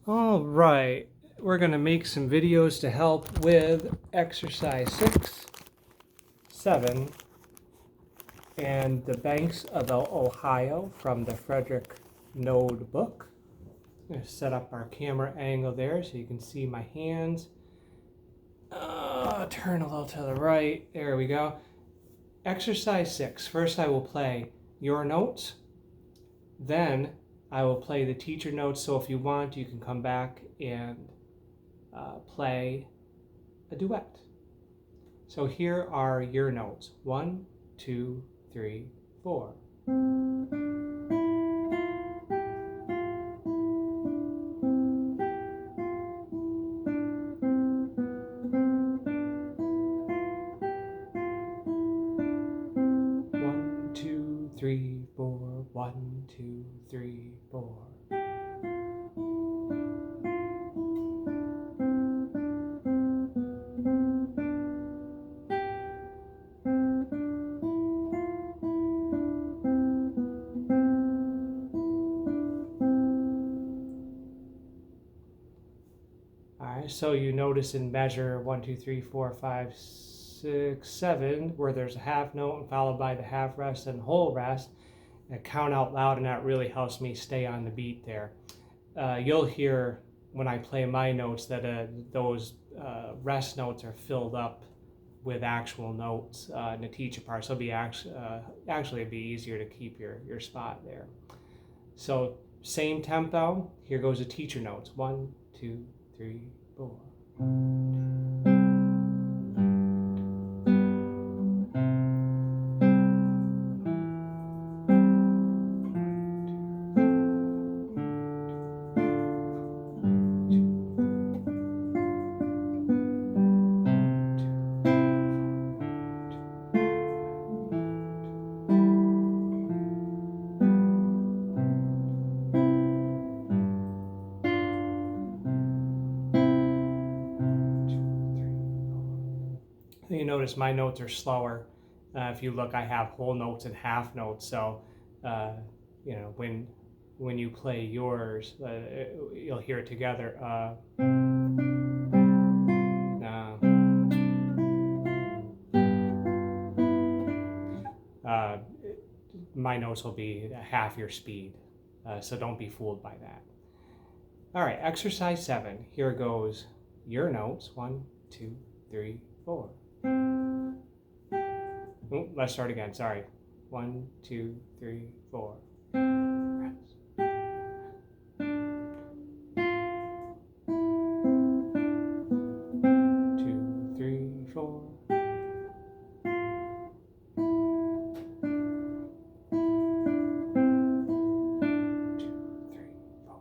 All right, we're going to make some videos to help with exercise 6, 7, and the banks of the Ohio from the Frederick Noad book. I'm going to set up our camera angle there so you can see my hands. Turn a little to the right. There we go. Exercise 6. First I will play your notes. Then I will play the teacher notes, so if you want, you can come back and play a duet. So here are your notes. 1, 2, 3, 4. One, two, three, four. 1, 2, 3, 4. Alright, so you notice in measure 1, 2, 3, 4, 5, 6, 7, where there's a half note followed by the half rest and whole rest, and count out loud, and that really helps me stay on the beat there. You'll hear when I play my notes that those rest notes are filled up with actual notes in the teacher part, so it'll be actually it'd be easier to keep your spot there. So same tempo. Here goes the teacher notes. 1, 2, 3, 4. You notice my notes are slower. If you look, I have whole notes and half notes. So, when you play yours, you'll hear it together. My notes will be half your speed, so don't be fooled by that. All right, exercise 7. Here goes your notes. 1, 2, 3, 4. Let's start again. Sorry. 1, 2, 3, 4. Rest. 2, 3, 4. 2, 3, 4.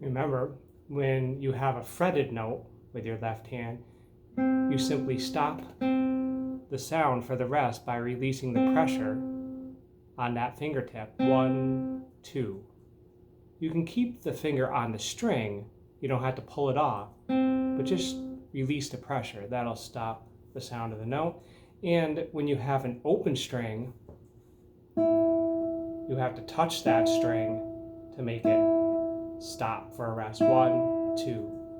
Remember, when you have a fretted note with your left hand, you simply stop the sound for the rest by releasing the pressure on that fingertip. 1, 2. You can keep the finger on the string. You don't have to pull it off, but just release the pressure. That'll stop the sound of the note. And when you have an open string, you have to touch that string to make it stop for a rest. 1, 2,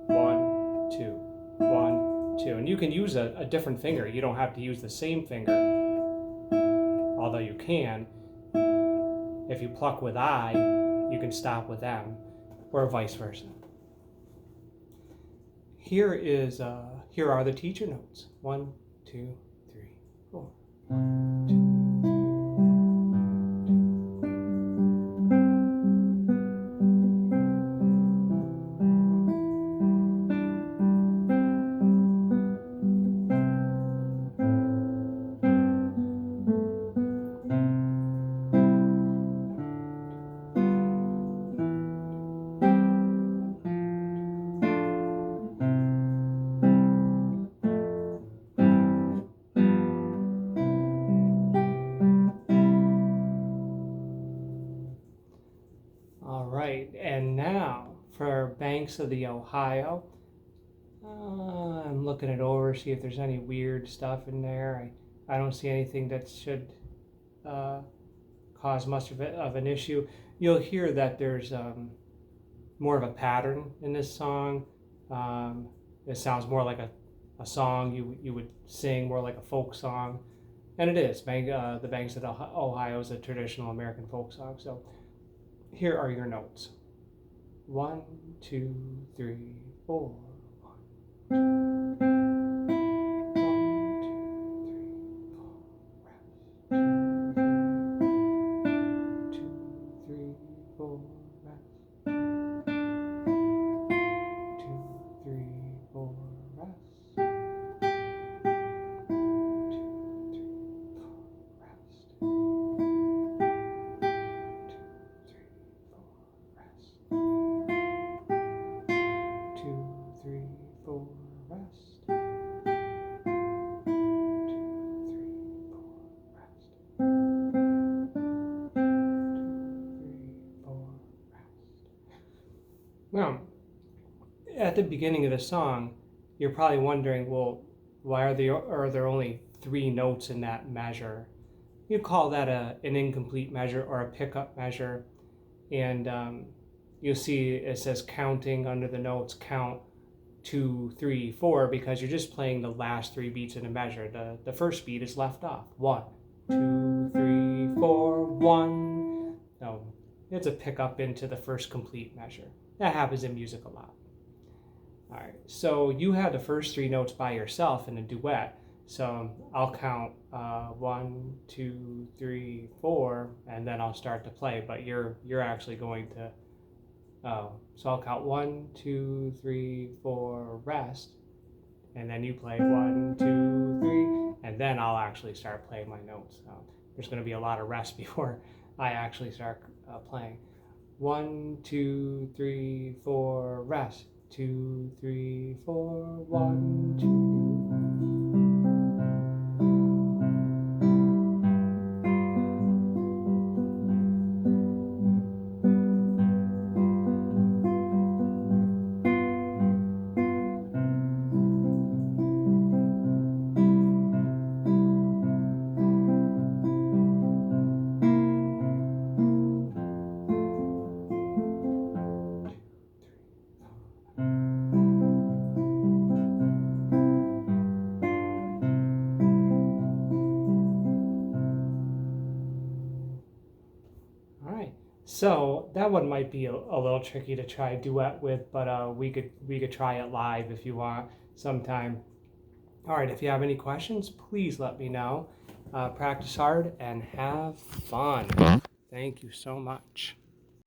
1, 2, 1, 2. And you can use a different finger. You don't have to use the same finger, although you can. If you pluck with I, you can stop with M, or vice versa. Here are the teacher notes. 1, 2, 3, 4. 1, 2. right, and now for Banks of the Ohio. I'm looking it over, see if there's any weird stuff in there. I don't see anything that should uh, cause much of an issue. You'll hear that there's more of a pattern in this song. It sounds more like a song you would sing, more like a folk song. And it is. The Banks of Ohio is a traditional American folk song. So here are your notes. 1, 2, 3, 4. 1, 2, 3, 4, rest. 2, 3, 4, rest. 2, 3, 4, rest. 2, 3, 4, rest. 2, 3, 4, rest. 2, 3, 4, rest. 2, 3, 4, rest. Now, at the beginning of the song, you're probably wondering, well, why are there only 3 notes in that measure? You call that an incomplete measure or a pickup measure, and you'll see it says counting under the notes, count 2, 3, 4, because you're just playing the last 3 beats in a measure. The first beat is left off. 1, 2, 3, 4, 1. So it's a pickup into the first complete measure. That happens in music a lot. All right, so you have the first 3 notes by yourself in a duet. So I'll count 1, 2, 3, 4, and then I'll start to play. But you're actually going to. So I'll count 1, 2, 3, 4, rest, and then you play 1, 2, 3, and then I'll actually start playing my notes. There's going to be a lot of rest before I actually start playing. 1, 2, 3, 4, rest. 2, 3, 4, 1, 2. So that one might be a little tricky to try duet with, but we could try it live if you want sometime. All right, if you have any questions, please let me know. Practice hard and have fun. Thank you so much.